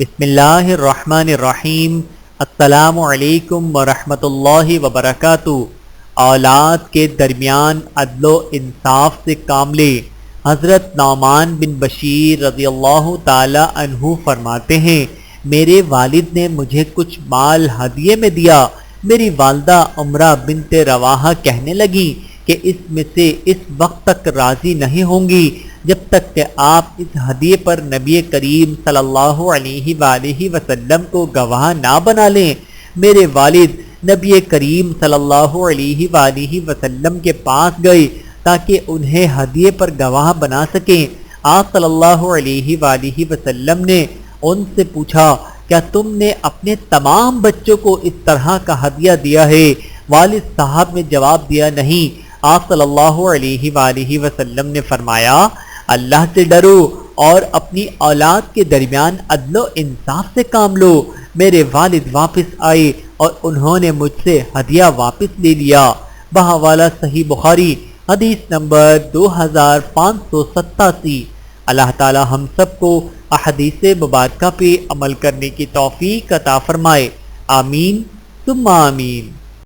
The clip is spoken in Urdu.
بسم اللہ الرحمن الرحیم۔ السلام علیکم ورحمۃ اللہ وبرکاتہ۔ اولاد کے درمیان عدل و انصاف سے کام لے۔ حضرت نعمان بن بشیر رضی اللہ تعالی عنہ فرماتے ہیں، میرے والد نے مجھے کچھ مال ہدیے میں دیا۔ میری والدہ عمرہ بنت رواحہ کہنے لگی کہ اس میں سے اس وقت تک راضی نہیں ہوں گی جب تک کہ آپ اس ہدیے پر نبی کریم صلی اللہ علیہ وآلہ وسلم کو گواہ نہ بنا لیں۔ میرے والد نبی کریم صلی اللہ علیہ وآلہ وسلم کے پاس گئے تاکہ انہیں ہدیے پر گواہ بنا سکیں۔ آپ صلی اللہ علیہ وآلہ وسلم نے ان سے پوچھا، کیا تم نے اپنے تمام بچوں کو اس طرح کا ہدیہ دیا ہے؟ والد صاحب نے جواب دیا، نہیں۔ آپ صلی اللہ علیہ وآلہ وسلم نے فرمایا، اللہ سے ڈرو اور اپنی اولاد کے درمیان عدل و انصاف سے کام لو۔ میرے والد واپس آئے اور انہوں نے مجھ سے ہدیہ واپس لے لیا۔ بحوالہ صحیح بخاری حدیث نمبر 2587۔ اللہ تعالی ہم سب کو احادیث مبارکہ پہ عمل کرنے کی توفیق عطا فرمائے، آمین ثم آمین۔